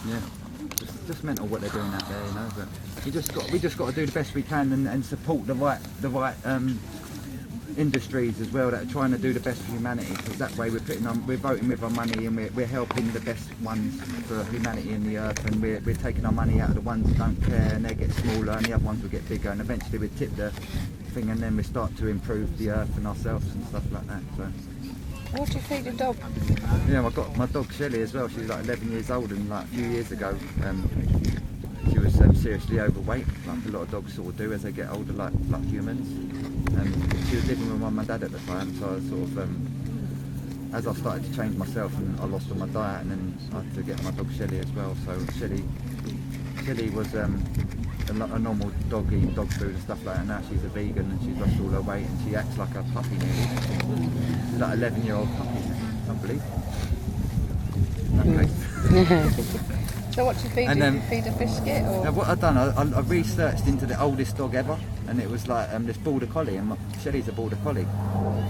Yeah, just mental what they're doing out there, you know. But we just got to do the best we can and support the right industries as well that are trying to do the best for humanity. Because that way we're voting with our money and we're helping the best ones for humanity in the earth, and we're taking our money out of the ones that don't care, and they get smaller, and the other ones will get bigger, and eventually we tip the thing, and then we start to improve the earth and ourselves and stuff like that. So. What do you feed a dog? Yeah, I've got my dog Shelley as well. She's like 11 years old, and like a few years ago she was seriously overweight, like a lot of dogs sort of do as they get older, like humans. She was living with my mum and dad at the time, so I was sort of, as I started to change myself and I lost all my diet, and then I had to get my dog Shelley as well. So Shelley was a normal dog, eating dog food and stuff like that. Now she's a vegan and she's lost all her weight and she acts like a puppy nearly. She's like an 11-year-old puppy, can't believe. Okay. So what do you feed? Do you feed a biscuit or? Now what I've done, I researched into the oldest dog ever, and it was like this border collie, and Shelley's a border collie.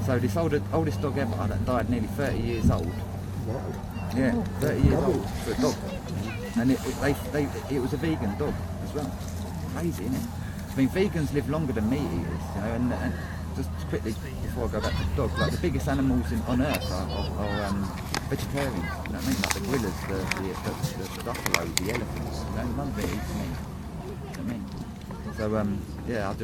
So this oldest dog ever that died nearly 30 years old. Wow. Yeah, 30 years old for a dog, and it was a vegan dog as well. Crazy, isn't it? I mean, vegans live longer than meat eaters, you know. And just quickly before I go back to the dog, like the biggest animals on earth are vegetarians. You know what I mean? Like the gorillas, the buffaloes, the elephants. You know, none of it eats meat. You know what I mean? So yeah,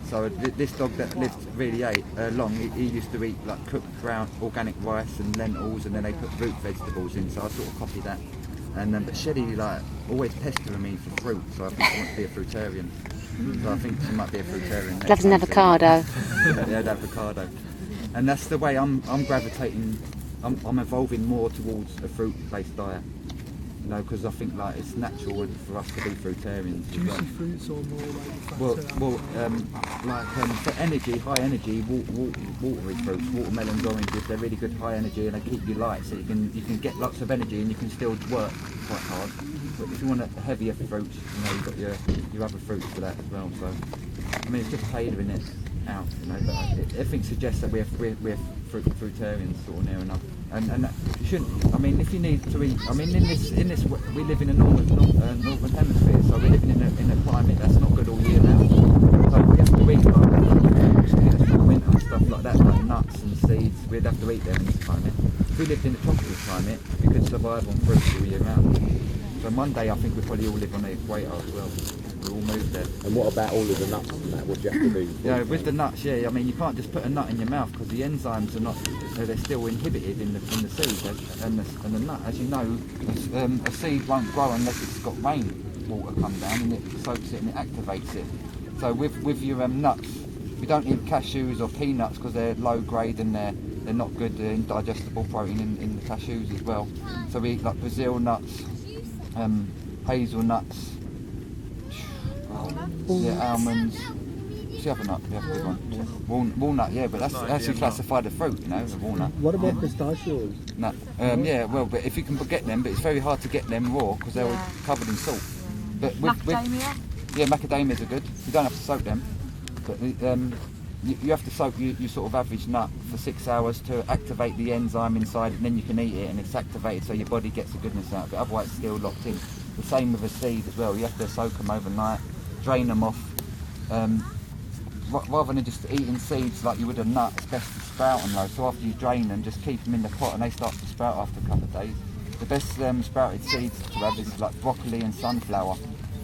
so this dog that lived really long, he used to eat like cooked brown organic rice and lentils, and then they put root vegetables in. So I sort of copied that. And but Shelley like always pestering me for fruit, so I think she wants to be a fruitarian. So I think she might be a fruitarian. Loves an avocado. Yeah, an avocado. And that's the way I'm gravitating. I'm evolving more towards a fruit-based diet. You know, because I think like it's natural for us to be fruitarians. Juicy fruits or more like for energy, high energy, watery fruits, watermelons, oranges, they're really good high energy and they keep you light, so you can get lots of energy and you can still work quite hard. But if you want heavier fruits, you know, you've got your other fruits for that as well. So I mean, it's just tailoring it out, you know. But everything suggests that we're fruitarians sort of near enough. And you shouldn't. I mean, if you need to eat. I mean, in this we live in a northern hemisphere, so we're living in a climate that's not good all year round. So we have to eat like winter and stuff like that, like nuts and seeds. We'd have to eat them in this climate. If we lived in a tropical climate, we could survive on fruits all year round. So one day I think we probably all live on the equator as well. We'll all move there. And what about all of the nuts and that? What do you have to do? Yeah, with the nuts, yeah. I mean, you can't just put a nut in your mouth because the enzymes are not. They're still inhibited in the seed and the nut. As you know, a seed won't grow unless it's got rainwater come down and it soaks it and it activates it. So with your nuts, we don't eat cashews or peanuts because they're low grade and they're not good indigestible protein in the cashews as well. So we eat like Brazil nuts, hazelnuts. Yeah, almonds. What's the other nut? We have a good one. Walnut, yeah, but that's actually classified as fruit, you know, the walnut. What about pistachios? No, yeah, well, but if you can get them, but it's very hard to get them raw because they're all covered in salt. But Macadamia? Yeah, macadamias are good. You don't have to soak them, but you have to soak your sort of average nut for 6 hours to activate the enzyme inside, and then you can eat it, and it's activated so your body gets the goodness out of it. Otherwise, it's still locked in. The same with a seed as well. You have to soak them overnight, drain them off. Rather than just eating seeds like you would a nut, it's best to sprout them though. So after you drain them, just keep them in the pot and they start to sprout after a couple of days. The best sprouted seeds to have is like broccoli and sunflower.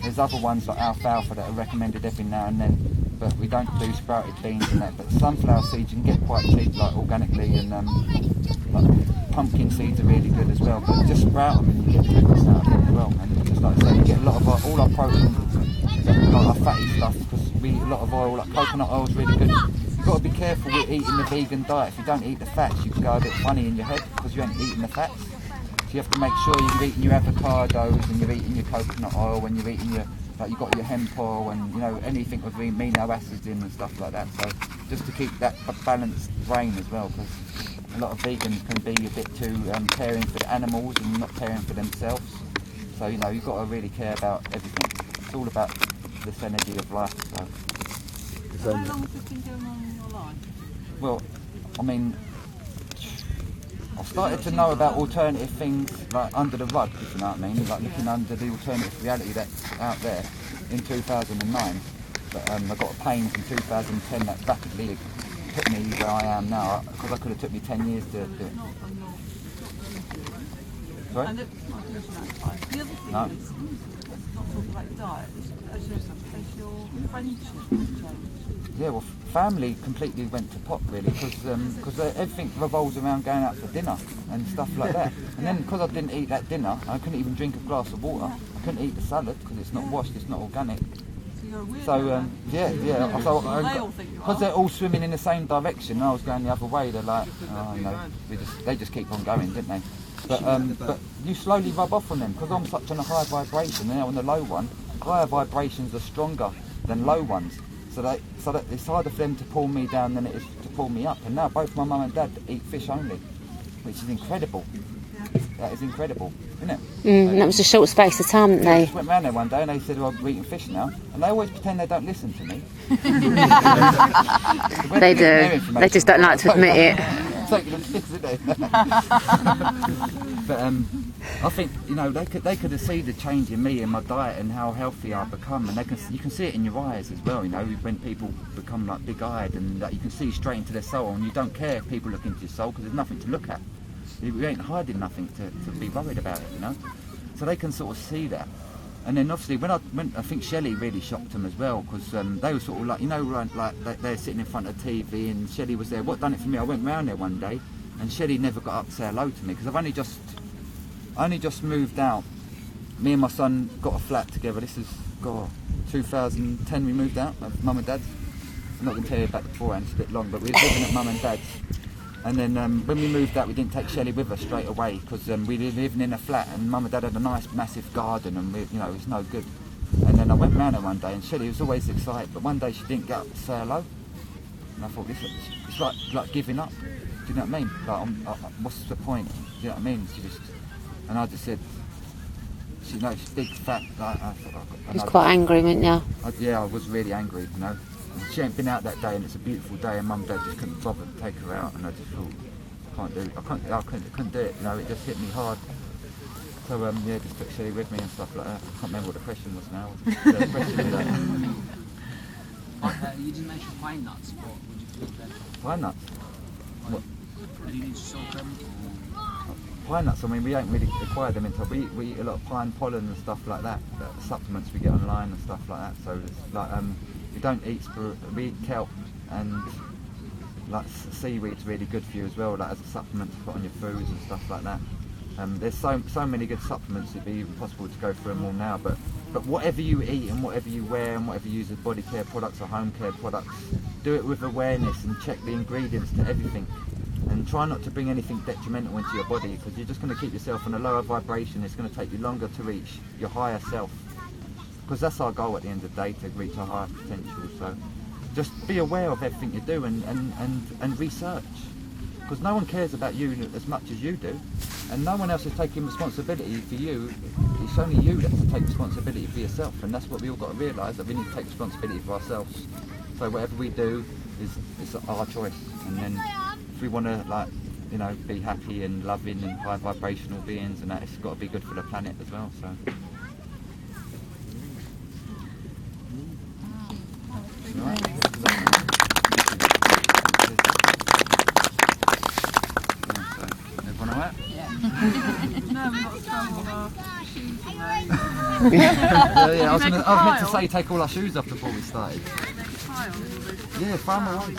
There's other ones like alfalfa that are recommended every now and then, but we don't do sprouted beans and that. But sunflower seeds you can get quite cheap, like organically, and like pumpkin seeds are really good as well. But just sprout them and you get the goodness out of it as well. And just like I say, you get a lot of all our protein, like our fatty stuff, because we eat a lot of oil. Like coconut oil is really good. You've got to be careful with eating the vegan diet. If you don't eat the fats, you can go a bit funny in your head because you ain't eating the fats. So you have to make sure you're eating your avocados and you're eating your coconut oil and you're eating you've got your hemp oil and you know anything with amino acids in and stuff like that. So just to keep that balanced brain as well, because a lot of vegans can be a bit too caring for the animals and not caring for themselves. So you know you've got to really care about everything. It's all about this energy of life. So. How long have you been doing all your life? Well, I mean, I started to know about alternative things like under the rug, if you know what I mean, like looking under the alternative reality that's out there in 2009. But I got a pain in 2010 that rapidly put me where I am now, because I could have took me 10 years to do it. Sorry? And the other thing No. is, not talking about diet, has your friendship changed? Yeah, well, family completely went to pot really, because everything revolves around going out for dinner and stuff like that. And then because I didn't eat that dinner, I couldn't even drink a glass of water. I couldn't eat the salad because it's not washed, it's not organic. So yeah. Because they're all swimming in the same direction, and I was going the other way. They're like, oh, you know, they just keep on going, didn't they? But you slowly rub off on them because I'm such on a high vibration. And on the low one, higher vibrations are stronger than low ones. So that it's harder for them to pull me down than it is to pull me up. And now both my mum and dad eat fish only, which is incredible. That is incredible, isn't it? And that was a short space of time, didn't I they? just went round there one day and they said, well, we're eating fish now. And they always pretend they don't listen to me. They do. They just don't like to admit it. Taking them piss, isn't they? But I think, you know, they could have seen the change in me and my diet and how healthy I've become, and you can see it in your eyes as well. You know, when people become like big-eyed, and you can see straight into their soul, and you don't care if people look into your soul because there's nothing to look at. You ain't hiding nothing to be worried about it, you know. So they can sort of see that. And then obviously when I think Shelley really shocked them as well, because they were sort of like, you know, like they're sitting in front of the TV and Shelley was there. What done it for me? I went round there one day and Shelley never got up to say hello to me because I've only just moved out. Me and my son got a flat together. This is 2010 we moved out of mum and dad's. I'm not going to tell you about it beforehand, it's a bit long, but we were living at mum and dad's. And then when we moved out, we didn't take Shelley with us straight away because we were living in a flat and mum and dad had a nice massive garden and it was no good. And then I went round there one day and Shelley was always excited, but one day she didn't get up to say hello. And I thought, it's like giving up. Do you know what I mean? Like, what's the point? Do you know what I mean? And I just said, she's big, fat. You was quite angry, weren't you? Yeah, I was really angry, you know. She ain't been out that day and it's a beautiful day and mum and dad just couldn't bother to take her out, and I just thought, I couldn't do it, you know, it just hit me hard. So yeah, just took Shelley with me and stuff like that. I can't remember what the question was now. The question was, you didn't mention pine nuts, what would you do then? pine nuts? What? Do you need to soak them? Pine nuts, I mean, we don't really acquire them until we eat a lot of pine pollen and stuff like that, supplements we get online and stuff like that. So it's like we don't eat we eat kelp, and like seaweed's really good for you as well, like as a supplement to put on your foods and stuff like that. There's so many good supplements, it'd be impossible to go through them all now, but whatever you eat and whatever you wear and whatever you use as body care products or home care products, do it with awareness and check the ingredients to everything. And try not to bring anything detrimental into your body, because you're just going to keep yourself on a lower vibration. It's going to take you longer to reach your higher self, because that's our goal at the end of the day, to reach our higher potential. So just be aware of everything you do and research, because no one cares about you as much as you do, and no one else is taking responsibility for you. It's only you that's to take responsibility for yourself, and that's what we all got to realise, that we need to take responsibility for ourselves. So whatever we do is our choice, and then if we want to be happy and loving and high vibrational beings, and that, it's got to be good for the planet as well. So. Right. Everyone alright? Yeah. No, we've got to throw all our shoes away. I was meant to say take all our shoes off before we started. Yeah, far away.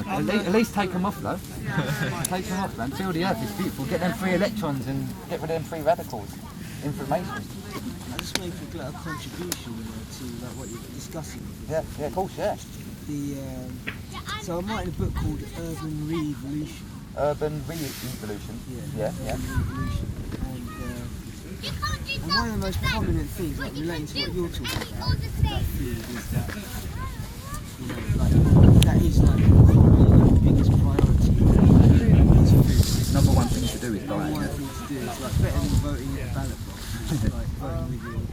At least take them off though. Yeah. Take them off, man. Feel the earth, it's beautiful. Get them free electrons and get rid of them free radicals. Information. I just want to get a contribution to what you're discussing. Yeah, of course, yeah. So I'm writing a book called Urban Re-Evolution. Urban Re-Evolution? Yeah. Re-Evolution. And one of the most prominent things, like relating to what you're talking about, that field, is that, that is probably the biggest priority. Number one thing to do is diet. Number one thing to do is better than voting at the ballot box. Voting with your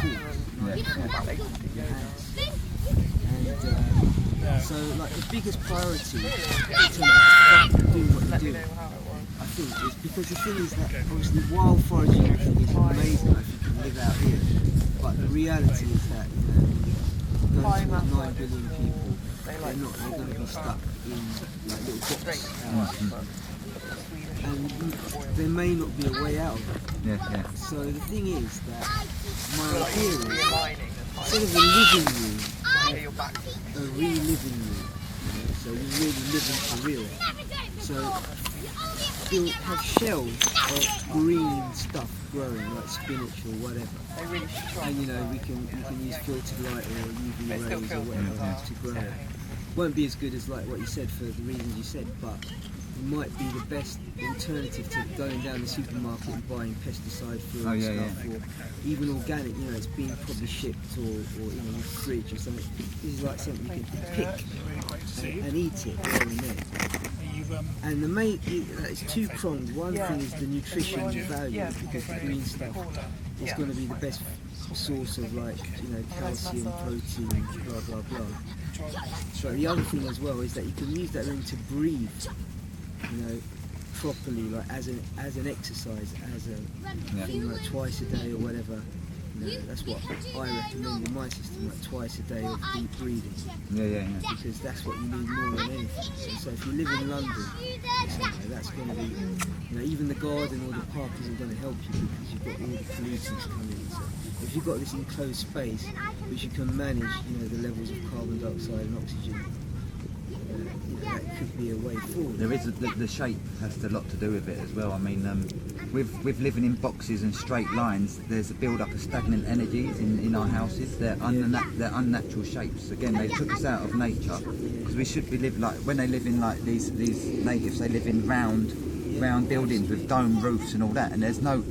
feet. So the biggest priority in terms of doing what you do think is because the thing is that obviously wild foraging is amazing if you can live out here, but the reality is that you know, going to 9 billion people, they're going to be stuck in like little boxes. And there may not be a way out of it. Yeah. So the thing is that my idea is, instead of a living room, a reliving room. You know, so you're really living for real. So you'll have shelves of green stuff growing, like spinach or whatever. And you know, we can use filtered light or UV rays or whatever to grow it. Won't be as good as like what you said for the reasons you said, but it might be the best alternative to going down the supermarket and buying pesticide-free stuff, or even organic. You know, it's being probably shipped or you know, in the fridge or something. This is like something you can pick and eat it there and then. And the main, it's two-pronged. One thing is the nutrition value, because the green stuff is going to be the best source of, like, you know, calcium, protein, blah blah blah. But the other thing as well is that you can use that room to breathe, you know, properly, like as an exercise, as a thing, like twice a day or whatever. You know, that's what I recommend in my system, like twice a day of deep breathing. Yeah. Because that's what you need more than anything. So if you live in London, that's going to be, you know, even the garden or the park isn't going to help you because you've got all the pollutants coming in. So if you've got this enclosed space which you can manage, you know, the levels of carbon dioxide and oxygen, you know, that could be a way forward. There is the shape has a lot to do with it as well. I mean, with living in boxes and straight lines, there's a build-up of stagnant energies in our houses. They're unnatural shapes. Again, they took us out of nature, because we should be living like, when they live in like these natives, they live in round buildings with dome roofs and all that, and there's no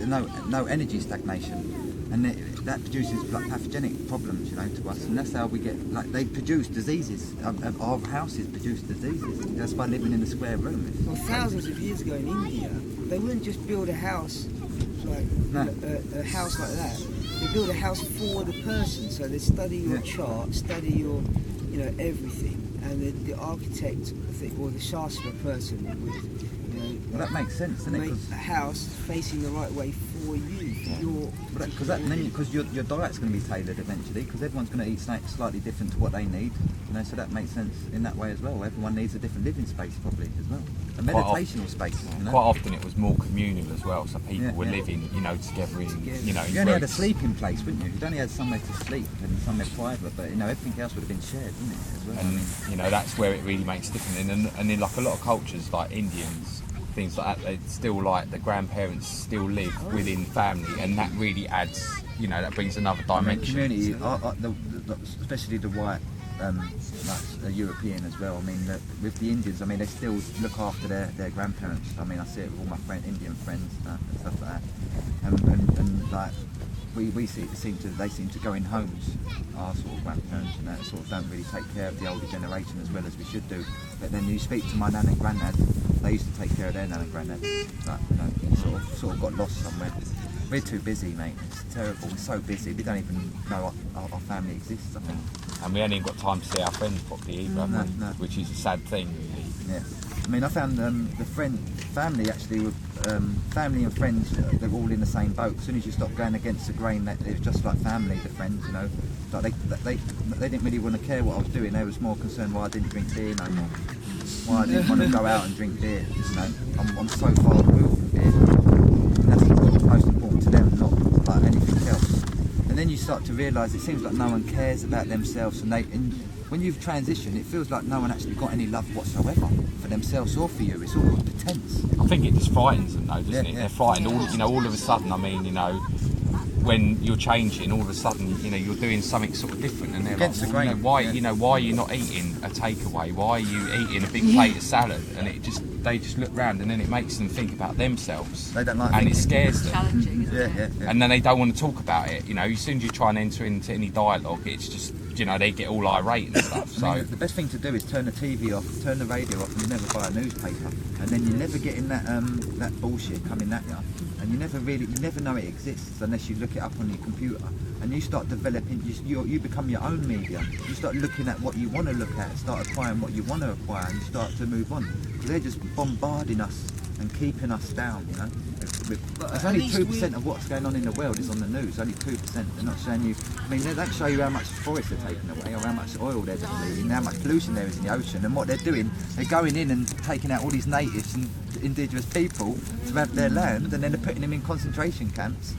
energy stagnation, and that produces like pathogenic problems, you know, to us, and that's how we get, like, they produce diseases. Our houses produce diseases. That's by living in a square room. Well, thousands of years ago in India, they wouldn't just build a house like a house like that. They build a house for the person. So they study your chart, study your, you know, everything, and the architect or the shastra person would, you know, well, that makes sense, doesn't it? Make a house facing the right way for you, for your. Because your diet's going to be tailored eventually, because everyone's going to eat slightly different to what they need, you know, so that makes sense in that way as well. Everyone needs a different living space probably as well, a meditational space. You know? Quite often it was more communal as well, so people were living, you know, together in, you know. You only had a sleeping place, wouldn't you? You only had somewhere to sleep and somewhere private, but you know, everything else would have been shared, wouldn't it, as well? And you know, that's where it really makes different. And in like a lot of cultures, like Indians, things like that, they still, like, the grandparents still live within family, and that really adds, you know, that brings another dimension. Community, especially the white, like European as well. I mean, with the Indians, I mean, they still look after their grandparents. I mean, I see it with all my Indian friends and stuff like that. And like, they seem to go in homes, our sort of grandparents and that, sort of don't really take care of the older generation as well as we should do. But then you speak to my nan and granddad, they used to take care of their nan and granddad. But, you know, sort of got lost somewhere. We're too busy, mate. It's terrible. We're so busy. We don't even know our family exists, I think. And we ain't even got time to see our friends properly either, have we? Which is a sad thing, really. Yeah. I mean, I found family actually, family and friends, they're all in the same boat. As soon as you stop going against the grain, it's just like family, the friends, you know. Like they didn't really want to care what I was doing. They was more concerned why I didn't drink beer no more. Why I didn't want to go out and drink beer. You know, I'm so far removed from beer. And that's what's most important to them, not like anything else. And then you start to realise it seems like no one cares about themselves, and when you've transitioned, it feels like no one actually got any love whatsoever for themselves or for you. It's all pretense. I think it just frightens them, though, doesn't it? They're frightened. All of a sudden. I mean, you know, when you're changing, all of a sudden, you know, you're doing something sort of different, and they're against like, the grain. why are you not eating a takeaway? Why are you eating a big plate of salad? And they just look round, and then it makes them think about themselves. They don't like and thinking. It scares them. Challenging, isn't it? Yeah. And then they don't want to talk about it. You know, as soon as you try and enter into any dialogue, it's just, you know, they get all irate and stuff. So I mean, the best thing to do is turn the TV off, turn the radio off, and you never buy a newspaper. And then you never get in that bullshit coming at you. And you never know it exists unless you look it up on your computer. And you start developing, you become your own media. You start looking at what you want to look at, start acquiring what you want to acquire, and you start to move on. Because they're just bombarding us and keeping us down, you know. There's only 2% of what's going on in the world is on the news, only 2%. They're not showing you, I mean, they don't show you how much forest they're taking away or how much oil they're depleting, how much pollution there is in the ocean, and what they're doing, they're going in and taking out all these natives and indigenous people to have their land, and then they're putting them in concentration camps.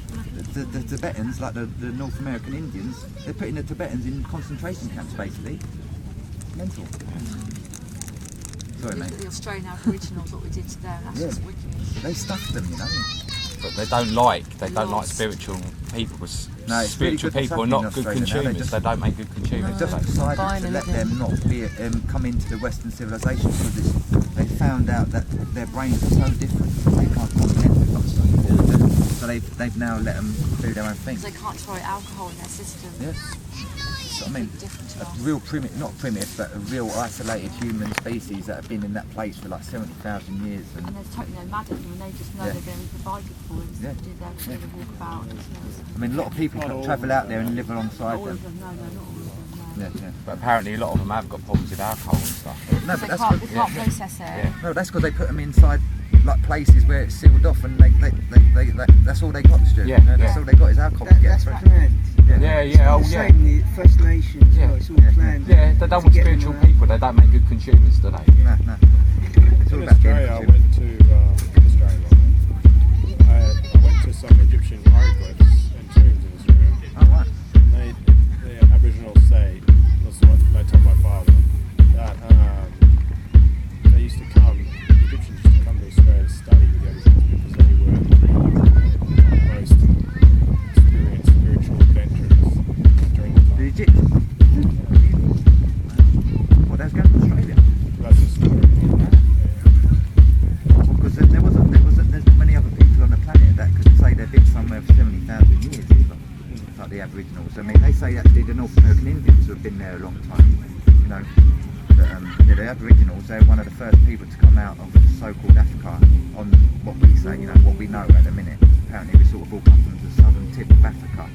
The Tibetans, like the North American Indians, they're putting the Tibetans in concentration camps, basically. Mental. Sorry, mate. The Australian Aboriginals, what we did to them, that's just wicked. They stuffed them, you know. But they don't like spiritual people, because spiritual really people are not good consumers. They don't make good consumers. They just decided to let them not be come into the Western civilization because they found out that their brains are so different. They can't comprehend with us. So they've now let them do their own thing. Because they can't tolerate alcohol in their system. Yes. So, I mean, a real not primitive, but a real isolated human species that have been in that place for like 70,000 years. And they're totally nomadic, and they just know they're going to be provided for and do their walk about. I mean, a lot of people can travel out there and live alongside them. No, not all of them, no. Yeah. But apparently a lot of them have got problems with alcohol and stuff. No, but they that's can't, good. they can't process it. Yeah. No, that's because they put them inside like places where it's sealed off, and they that's all they got, Stu. Yeah. That's all they got is alcohol to get That's through. planned. Yeah. Same, the First Nations, it's all planned. Yeah, they don't want spiritual people. They don't make good consumers, do they? No. It's all In about Australia, I being went to I went to some Egyptian hieroglyphs and tombs in Australia. Oh, right. The Aboriginals say, that's what they told my father, that they used to come, the Egyptians used to come to Australia to study with the Aboriginals because they were the most experienced spiritual adventurers during the time. The Egyptians. Well, that's going to Australia. That's the story. Because there's not many other people on the planet that could say they've been somewhere for 70,000 years either. Like the Aboriginals. I mean, they say actually the North American Indians who have been there a long time. You know, but, the Aboriginals, they're one of the first people to come out of so-called Africa on what we say, you know, what we know at the minute. Apparently we sort of all come from the southern tip of Africa.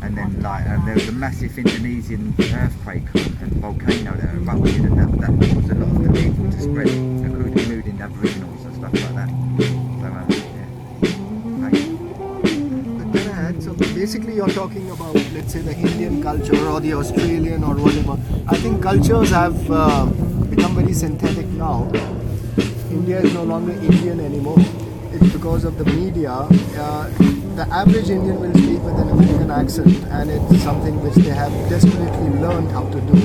And then there was a massive Indonesian earthquake and volcano that erupted, and that caused a lot of the people to spread, including Aboriginals and stuff like that. So basically you're talking about, let's say, the Indian culture or the Australian or whatever. I think cultures have become very synthetic now. India is no longer Indian anymore. It's because of the media. The average Indian will speak with an American accent, and it's something which they have desperately learned how to do.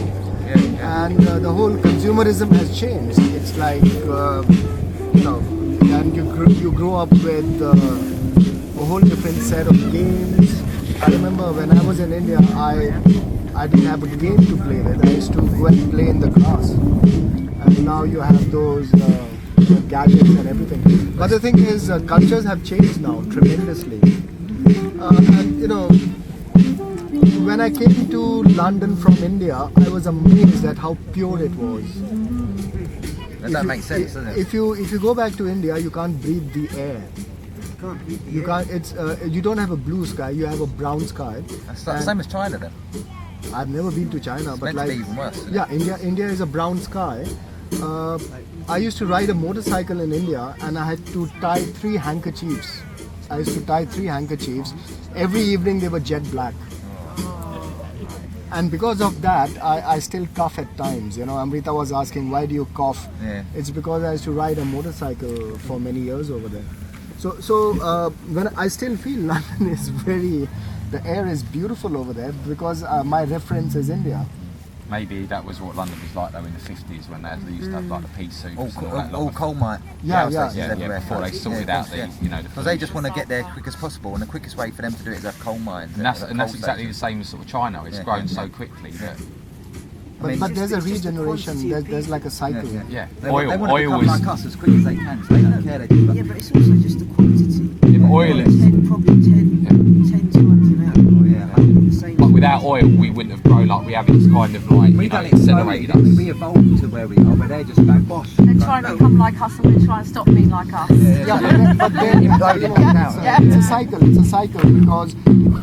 And the whole consumerism has changed. It's like, and you grow up with a whole different set of games. I remember when I was in India, I didn't have a game to play with. I used to go and play in the grass. And now you have those gadgets and everything. But the thing is, cultures have changed now tremendously. And when I came to London from India, I was amazed at how pure it was. That makes sense, doesn't it? If you go back to India, you can't breathe the air. You can't. It's you don't have a blue sky. You have a brown sky. That's the same as China, then. I've never been to China, It's but meant to be even worse. yeah, India is a brown sky. I used to ride a motorcycle in India, and I had to tie 3 handkerchiefs. I used to tie 3 handkerchiefs. Every evening they were jet black. And because of that, I still cough at times. Amrita was asking, why do you cough? Yeah. It's because I used to ride a motorcycle for many years over there. So when I still feel London is the air is beautiful over there because my reference is India. Maybe that was what London was like though in the 50s when they used to have like the pea soups All coal mine. Yeah. Before they sorted out the because they just want to get there as quick as possible, and the quickest way for them to do it is have coal mines. And that's exactly the same as sort of China. It's grown so quickly that. But there's a regeneration. There's like a cycle. Yeah. They want to Oil become is like us as quick as they can. So they don't care. Yeah, but it's also just the quantity. Yeah, but oil is 10 200 out. But without oil, we wouldn't have grown like we have. It's kind of like We done it slowly. accelerated us. We evolved to where we are, but they're just like boss. They're like, try and become like us, and we try and stop being like us. But then it's a cycle. It's a cycle because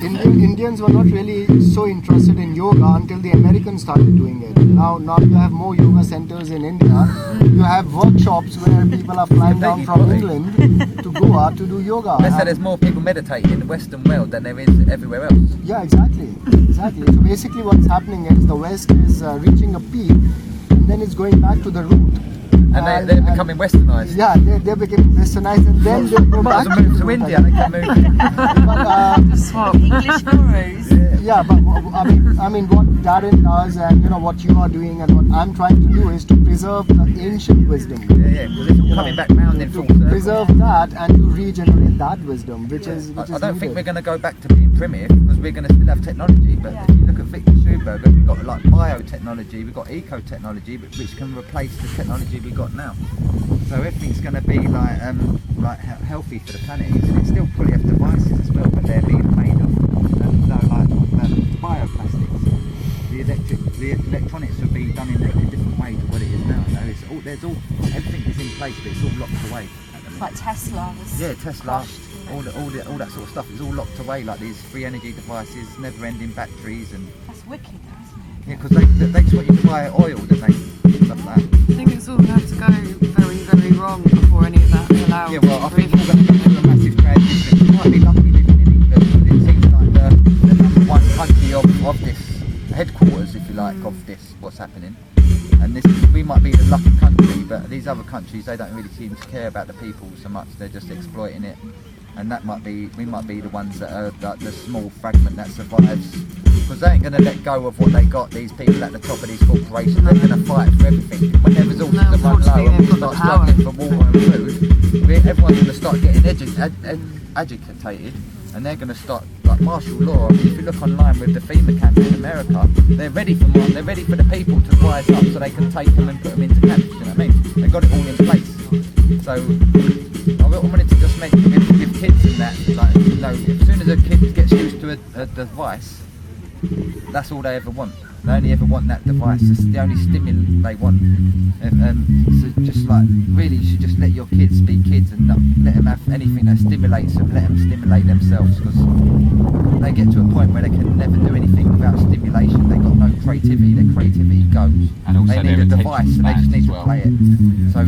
Indians were not really so interested in yoga until the Americans started doing it. Now you have more yoga centers in India. You have workshops where people are flying down from England to Goa to do yoga. They say there's more people meditating in the Western world than there is everywhere else. Yeah, exactly. So basically what's happening is the West is reaching a peak and then it's going back to the root. And they're becoming westernised. Yeah, they're becoming westernized and then they go back to India. They can move. English gurus. Yeah, but I mean, what Darren does, and what you are doing, and what I'm trying to do is to preserve the ancient wisdom. Yeah, because it's coming back round in full circle. Preserve that and to regenerate that wisdom, which is. I don't think we're going to go back to being primitive because we're going to still have technology. But if you look at Victor Schubert, we've got like biotechnology, we've got eco-technology, which can replace the technology we got now. So everything's going to be like healthy for the planet. It's still probably have devices as well, but they're being made of bioplastics. The electronics will be done in a different way to what it is now. Everything is in place, but it's all locked away. Like Tesla. Tesla. All that sort of stuff is all locked away. Like these free energy devices, never-ending batteries, and that's wicked, isn't it? Yeah, because they just want you to buy oil, don't they? Stuff like that. I think it's all going to have to go very, very wrong before any of that is allowed. Yeah, well, I think we're going to go through a massive transition. You might be lucky living in England, but it seems like the number one country of this headquarters, if you like, of this, what's happening. And we might be the lucky country, but these other countries, they don't really seem to care about the people so much. They're just exploiting it. And we might be the ones that are like the small fragment that survives. Because they ain't going to let go of what they got, these people at the top of these corporations. They're going to fight for everything. When their resources are run low and we start struggling for water and food, everyone's going to start getting agitated, and they're going to start, like martial law. I mean, if you look online with the FEMA camps in America, they're ready for the people to rise up so they can take them and put them into camps, you know what I mean? They've got it all in place. So I wanted to just mention with kids and that, like, as soon as a kid gets used to a device, that's all they ever want. They only ever want that device. It's the only stimulant they want. So just like, really, you should just let your kids be kids and not let them have anything that stimulates them. Let them stimulate themselves, because they get to a point where they can never do anything without stimulation. They've got no creativity. Their creativity goes. And also they need a device and they just need to play it. So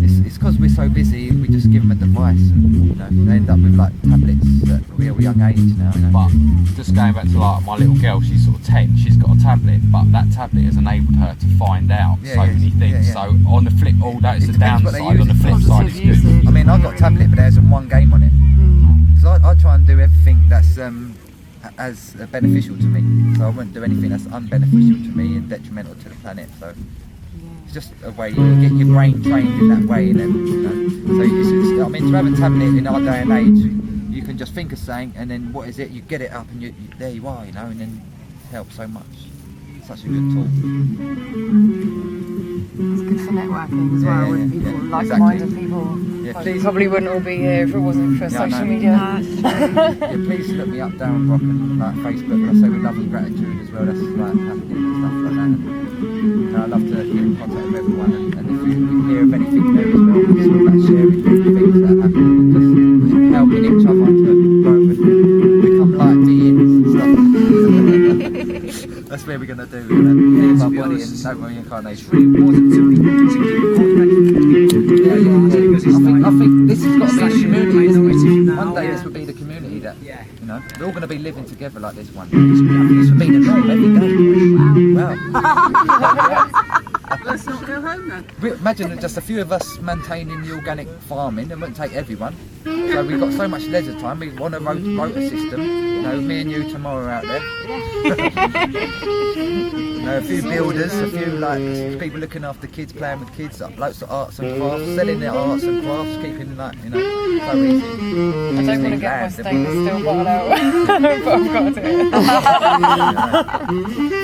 it's because we're so busy, we just give them a device, and they end up with like tablets at a real young age now. But just going back to like my little girl, she's sort of 10. She's got a tablet, but that tablet has enabled her to find out so many things. So on the flip, that is the downside. On the flip side, it's good. I mean, I've got a tablet, but there isn't one game on it. So I try and do everything that's as beneficial to me. So I wouldn't do anything that's unbeneficial to me and detrimental to the planet. So it's just a way you get your brain trained in that way, and then so I mean, to have a tablet in our day and age, you can just think of something, and then what is it? You get it up, and there you are, and then it helps so much. It's such a good tool. It's good for networking as well with people, like-minded people. Yeah, We probably wouldn't all be here if it wasn't for social media. Please look me up, Darren Brock, and like Facebook. I say with love and gratitude as well. That's like happening and stuff like that. And I love to get in contact with everyone, and if you hear of anything there as well, it's all about sharing things that are happening and just helping each other to grow and become light beings and stuff. That's where we're gonna do my body and no reincarnation. I think this has got to be the community, isn't it? One day this will be the community that, we're all going to be living together like this one day. This will be the norm every day. Wow. Let's not go home then. Imagine just a few of us maintaining the organic farming. It wouldn't take everyone. So we've got so much leisure time. We want a rota system. Me and you tomorrow out there. A few builders, a few people looking after kids, playing with kids, loads of arts and crafts, selling their arts and crafts, keeping so easy. I don't want to get my stainless steel bottle out, but I've got to do it.